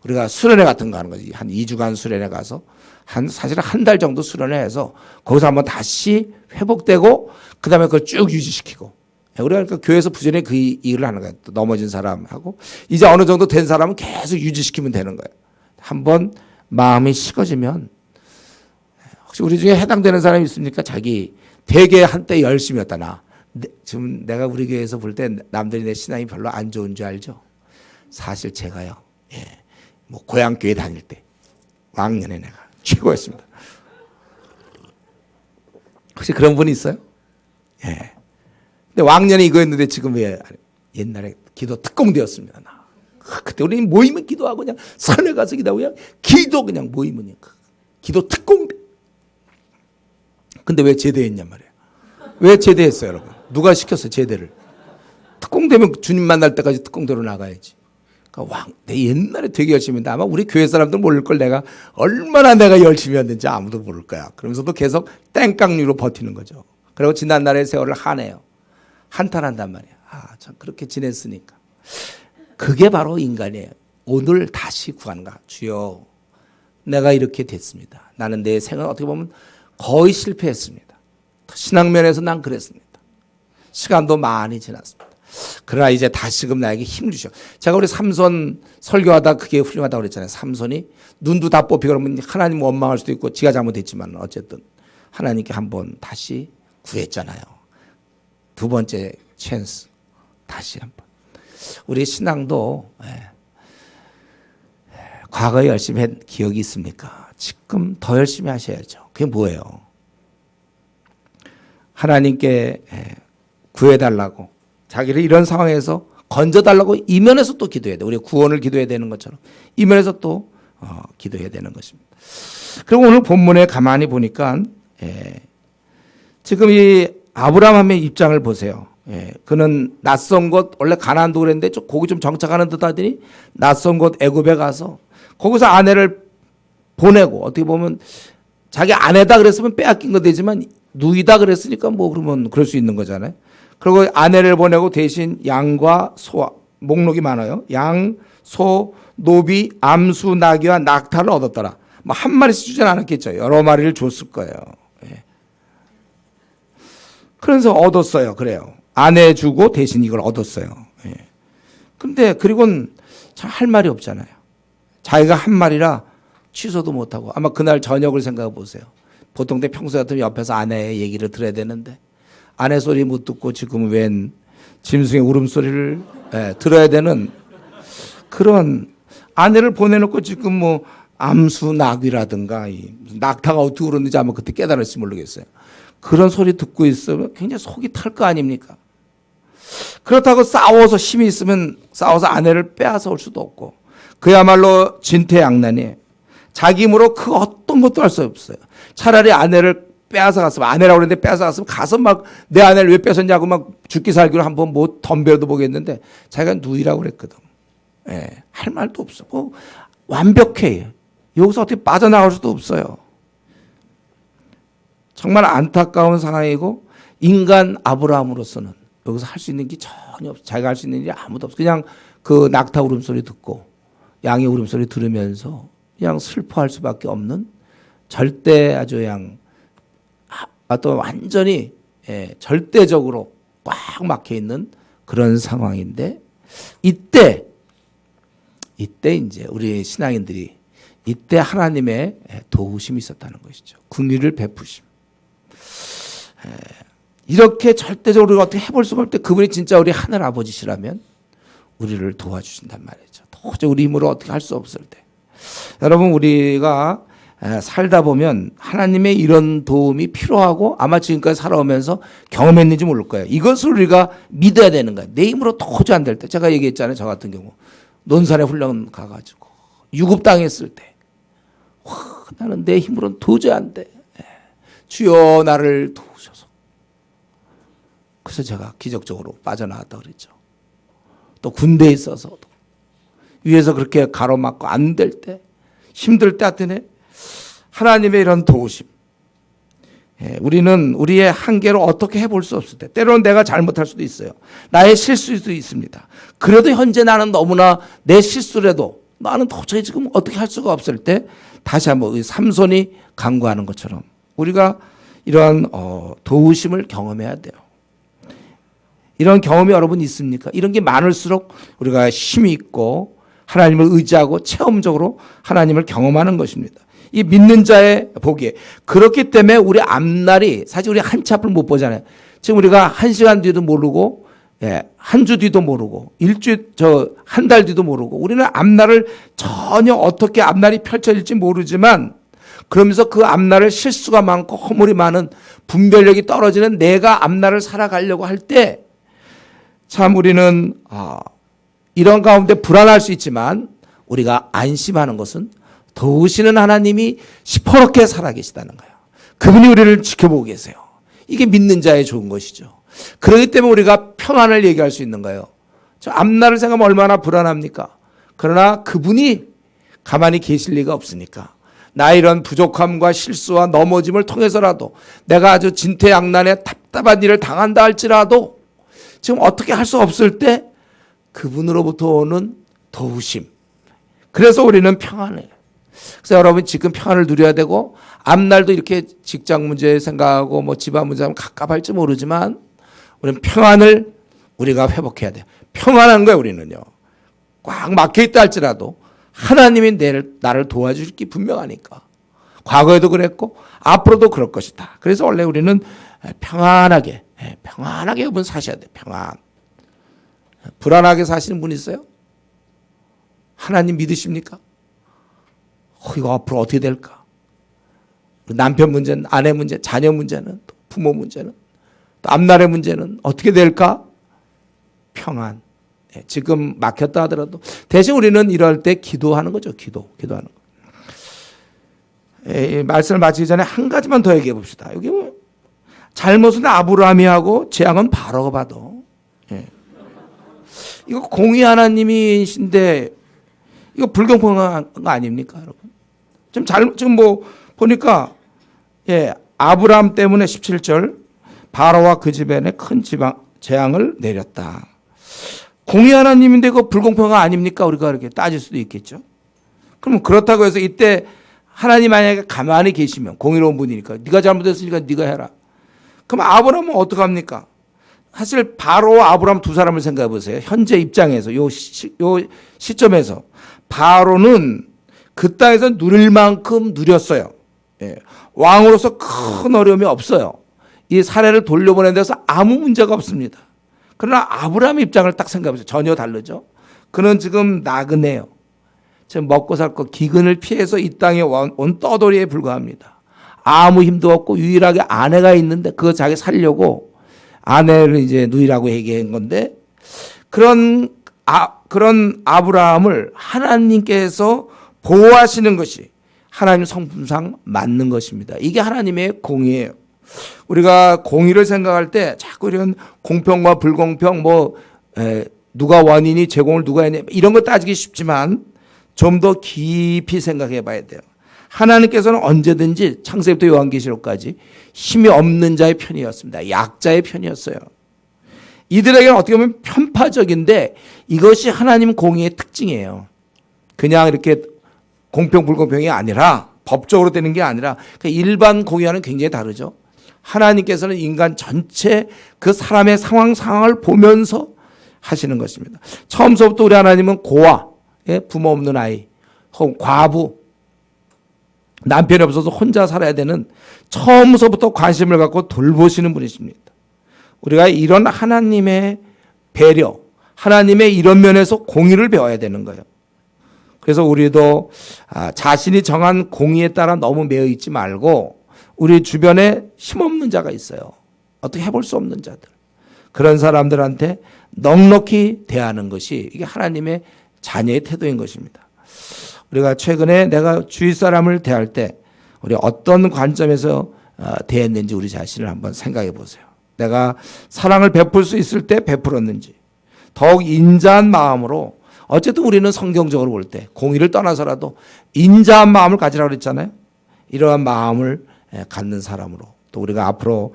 우리가 수련회 같은 거 하는 거지. 한 2주간 수련회 가서 사실은 한 달 정도 수련회 해서 거기서 한번 다시 회복되고 그다음에 그걸 쭉 유지시키고. 우리가 그러니까 교회에서 부지런히 그 일을 하는 거예요. 또 넘어진 사람하고 이제 어느 정도 된 사람은 계속 유지시키면 되는 거예요. 한번 마음이 식어지면 혹시 우리 중에 해당되는 사람이 있습니까? 자기 되게 한때 열심히 했다 나. 지금 내가 우리 교회에서 볼 때 남들이 내 신앙이 별로 안 좋은 줄 알죠? 사실 제가요. 예. 뭐 고향 교회 다닐 때 왕년에 내가 최고였습니다. 혹시 그런 분이 있어요? 예. 근데 왕년에 이거였는데 지금 왜 옛날에 기도 특공되었습니다. 나. 그때 우리 모이면 기도하고 그냥 산에 가서 기도하고 그냥 기도 그냥 모이면 기도 특공대. 근데 왜 제대했냔 말이에요. 왜 제대했어요, 여러분? 누가 시켰어요, 제대를? 특공되면 주님 만날 때까지 특공대로 나가야지. 그러니까 내 옛날에 되게 열심히 했는데 아마 우리 교회 사람들 모를 걸 내가 얼마나 내가 열심히 했는지 아무도 모를 거야. 그러면서도 계속 땡깡류로 버티는 거죠. 그리고 지난날의 세월을 한해요. 한탄한단 말이야. 참 그렇게 지냈으니까. 그게 바로 인간이에요. 오늘 다시 구한가. 주여, 내가 이렇게 됐습니다. 나는 내 생을 어떻게 보면 거의 실패했습니다. 신앙면에서 난 그랬습니다. 시간도 많이 지났습니다. 그러나 이제 다시금 나에게 힘을 주셔. 제가 우리 삼손 설교하다 그게 훌륭하다고 그랬잖아요. 삼손이 눈도 다 뽑히고 그러면 하나님 원망할 수도 있고 지가 잘못했지만 어쨌든 하나님께 한번 다시 구했잖아요. 두 번째 찬스 다시 한번. 우리 신앙도 과거에 열심히 한 기억이 있습니까? 지금 더 열심히 하셔야죠. 그게 뭐예요? 하나님께 구해달라고 자기를 이런 상황에서 건져달라고 이면에서 또 기도해야 돼. 우리 구원을 기도해야 되는 것처럼 이면에서 또 기도해야 되는 것입니다. 그리고 오늘 본문에 가만히 보니까 지금 이 아브라함의 입장을 보세요. 그는 낯선 곳 원래 가나안도 그랬는데 거기 좀 정착하는 듯 하더니 낯선 곳 애굽에 가서 거기서 아내를 보내고 어떻게 보면 자기 아내다 그랬으면 빼앗긴 거 되지만 누이다 그랬으니까 뭐 그러면 그럴 수 있는 거잖아요. 그리고 아내를 보내고 대신 양과 소와 목록이 많아요. 양, 소, 노비, 암수, 나귀와 낙타를 얻었더라. 뭐 한 마리씩 주진 않았겠죠. 여러 마리를 줬을 거예요. 예. 그래서 얻었어요. 그래요. 아내 주고 대신 이걸 얻었어요. 예. 근데 그리고는 참 할 말이 없잖아요. 자기가 한 말이라 취소도 못하고 아마 그날 저녁을 생각해 보세요. 보통 때 평소 같으면 옆에서 아내의 얘기를 들어야 되는데 아내 소리 못 듣고 지금 웬 짐승의 울음소리를 들어야 되는 그런 아내를 보내놓고 지금 뭐 암수 나귀라든가 낙타가 어떻게 울었는지 아마 그때 깨달을지 모르겠어요. 그런 소리 듣고 있으면 굉장히 속이 탈 거 아닙니까? 그렇다고 싸워서 힘이 있으면 싸워서 아내를 빼앗아 올 수도 없고 그야말로 진퇴양난이 자기 힘으로 그 어떤 것도 할 수 없어요. 차라리 아내를 빼앗아 갔으면 아내라고 그랬는데 빼앗아 갔으면 가서 막 내 아내를 왜 뺏었냐고 막 죽기 살기로 한번 뭐 덤벼도 보겠는데 자기가 누이라고 그랬거든. 예, 할 말도 없어. 뭐 완벽해. 여기서 어떻게 빠져나갈 수도 없어요. 정말 안타까운 상황이고 인간 아브라함으로서는 여기서 할 수 있는 게 전혀 없어. 자기가 할 수 있는 일이 아무도 없어. 그냥 그 낙타 울음소리 듣고 양의 울음소리 들으면서 그냥 슬퍼할 수밖에 없는 절대 아주 그냥 또 완전히 절대적으로 꽉 막혀 있는 그런 상황인데 이때 이제 우리 신앙인들이 이때 하나님의 도우심이 있었다는 것이죠. 긍휼을 베푸심. 이렇게 절대적으로 우리가 어떻게 해볼 수가 없을 때 그분이 진짜 우리 하늘 아버지시라면 우리를 도와주신단 말이죠. 도저히 우리 힘으로 어떻게 할 수 없을 때. 여러분 우리가 살다 보면 하나님의 이런 도움이 필요하고 아마 지금까지 살아오면서 경험했는지 모를 거예요. 이것을 우리가 믿어야 되는 거예요. 내 힘으로 도저히 안 될 때. 제가 얘기했잖아요. 저 같은 경우. 논산에 훈련 가가지고 유급당했을 때 와, 나는 내 힘으로는 도저히 안 돼. 주여 나를 도우셔서. 그래서 제가 기적적으로 빠져나왔다 그랬죠. 또 군대에 있어서도 위에서 그렇게 가로막고 안 될 때 힘들 때 하여튼 하나님의 이런 도우심. 우리는 우리의 한계로 어떻게 해볼 수 없을 때 때로는 내가 잘못할 수도 있어요. 나의 실수도 있습니다. 그래도 현재 나는 너무나 내 실수라도 나는 도저히 지금 어떻게 할 수가 없을 때 다시 한번 삼손이 간구하는 것처럼 우리가 이러한 도우심을 경험해야 돼요. 이런 경험이 여러분 있습니까? 이런 게 많을수록 우리가 힘이 있고 하나님을 의지하고 체험적으로 하나님을 경험하는 것입니다. 이 믿는 자의 복이에요. 그렇기 때문에 우리 앞날이 사실 우리 한치 앞을 못 보잖아요. 지금 우리가 1시간 뒤도 모르고 한 주 뒤도 모르고 한 달 뒤도 모르고 우리는 앞날을 전혀 어떻게 앞날이 펼쳐질지 모르지만 그러면서 그 앞날을 실수가 많고 허물이 많은 분별력이 떨어지는 내가 앞날을 살아가려고 할 때 참 우리는 이런 가운데 불안할 수 있지만 우리가 안심하는 것은 도우시는 하나님이 시퍼렇게 살아계시다는 거예요. 그분이 우리를 지켜보고 계세요. 이게 믿는 자의 좋은 것이죠. 그렇기 때문에 우리가 평안을 얘기할 수 있는 거예요. 저 앞날을 생각하면 얼마나 불안합니까? 그러나 그분이 가만히 계실 리가 없으니까 나 이런 부족함과 실수와 넘어짐을 통해서라도 내가 아주 진퇴양난에 답답한 일을 당한다 할지라도 지금 어떻게 할 수 없을 때 그분으로부터 오는 도우심. 그래서 우리는 평안해요. 그래서 여러분 지금 평안을 누려야 되고 앞날도 이렇게 직장 문제 생각하고 뭐 집안 문제 하면 갑갑할지 모르지만 우리는 평안을 우리가 회복해야 돼요. 평안한 거예요 우리는요. 꽉 막혀있다 할지라도 하나님이 나를 도와줄 게 분명하니까. 과거에도 그랬고 앞으로도 그럴 것이다. 그래서 원래 우리는 평안하게 여러분 사셔야 돼요. 평안. 불안하게 사시는 분 있어요? 하나님 믿으십니까? 이거 앞으로 어떻게 될까? 남편 문제는, 아내 문제, 자녀 문제는, 또 부모 문제는, 또 앞날의 문제는 어떻게 될까? 평안. 지금 막혔다 하더라도 대신 우리는 이럴 때 기도하는 거죠. 기도하는 거. 말씀을 마치기 전에 한 가지만 더 얘기해 봅시다. 여기 잘못은 아브라함이 하고 재앙은 바로가 받아. 이거 공의 하나님이신데 이거 불공평한 거 아닙니까, 여러분? 지금 뭐 보니까 아브라함 때문에 17절 바로와 그 집안에 큰 재앙을 내렸다. 공의 하나님인데 그 불공평한 아닙니까? 우리가 이렇게 따질 수도 있겠죠. 그럼 그렇다고 해서 이때 하나님 만약에 가만히 계시면 공의로운 분이니까 네가 잘못했으니까 네가 해라. 그럼 아브라함은 어떡합니까? 사실 바로와 아브라함 두 사람을 생각해 보세요. 현재 입장에서 요 시점에서 바로는 그 땅에서 누릴 만큼 누렸어요. 예. 왕으로서 큰 어려움이 없어요. 이 사례를 돌려보낸 데서 아무 문제가 없습니다. 그러나 아브라함의 입장을 딱 생각해 보세요. 전혀 다르죠. 그는 지금 나그네요. 지금 먹고 살 거 기근을 피해서 이 땅에 온 떠돌이에 불과합니다. 아무 힘도 없고 유일하게 아내가 있는데 그거 자기 살려고 아내를 이제 누이라고 얘기한 건데 그런 아브라함을 하나님께서 보호하시는 것이 하나님 성품상 맞는 것입니다. 이게 하나님의 공의예요. 우리가 공의를 생각할 때 자꾸 이런 공평과 불공평 누가 원인이 제공을 누가 했냐 이런 거 따지기 쉽지만 좀 더 깊이 생각해 봐야 돼요. 하나님께서는 언제든지 창세기부터 요한계시록까지 힘이 없는 자의 편이었습니다. 약자의 편이었어요. 이들에게는 어떻게 보면 편파적인데 이것이 하나님 공의의 특징이에요. 그냥 이렇게 공평 불공평이 아니라 법적으로 되는 게 아니라 일반 공의와는 굉장히 다르죠. 하나님께서는 인간 전체 그 사람의 상황을 보면서 하시는 것입니다. 처음서부터 우리 하나님은 고아, 부모 없는 아이, 혹은 과부, 남편이 없어서 혼자 살아야 되는 처음서부터 관심을 갖고 돌보시는 분이십니다. 우리가 이런 하나님의 배려, 하나님의 이런 면에서 공의를 배워야 되는 거예요. 그래서 우리도 자신이 정한 공의에 따라 너무 매여 있지 말고 우리 주변에 힘없는 자가 있어요. 어떻게 해볼 수 없는 자들. 그런 사람들한테 넉넉히 대하는 것이 이게 하나님의 자녀의 태도인 것입니다. 우리가 최근에 내가 주위 사람을 대할 때 우리 어떤 관점에서 대했는지 우리 자신을 한번 생각해 보세요. 내가 사랑을 베풀 수 있을 때 베풀었는지 더욱 인자한 마음으로 어쨌든 우리는 성경적으로 볼 때 공의를 떠나서라도 인자한 마음을 가지라고 그랬잖아요. 이러한 마음을 갖는 사람으로 또 우리가 앞으로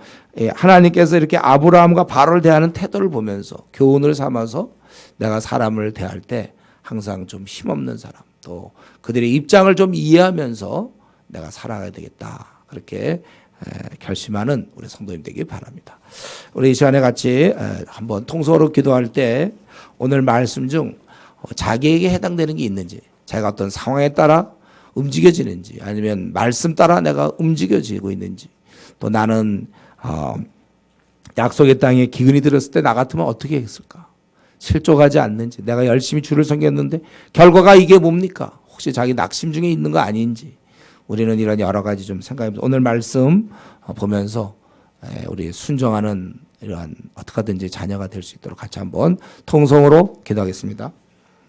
하나님께서 이렇게 아브라함과 바로를 대하는 태도를 보면서 교훈을 삼아서 내가 사람을 대할 때 항상 좀 힘없는 사람 또 그들의 입장을 좀 이해하면서 내가 살아가야 되겠다. 그렇게 결심하는 우리 성도님 되길 바랍니다. 우리 이 시간에 같이 한번 통성으로 기도할 때 오늘 말씀 중 자기에게 해당되는 게 있는지 자기가 어떤 상황에 따라 움직여지는지 아니면 말씀 따라 내가 움직여지고 있는지 또 나는 약속의 땅에 기근이 들었을 때 나 같으면 어떻게 했을까? 실족하지 않는지 내가 열심히 주를 섬겼는데 결과가 이게 뭡니까? 혹시 자기 낙심 중에 있는 거 아닌지 우리는 이런 여러 가지 좀 생각해보면서 오늘 말씀 보면서 우리 순종하는 이러한 어떻게든지 자녀가 될 수 있도록 같이 한번 통성으로 기도하겠습니다.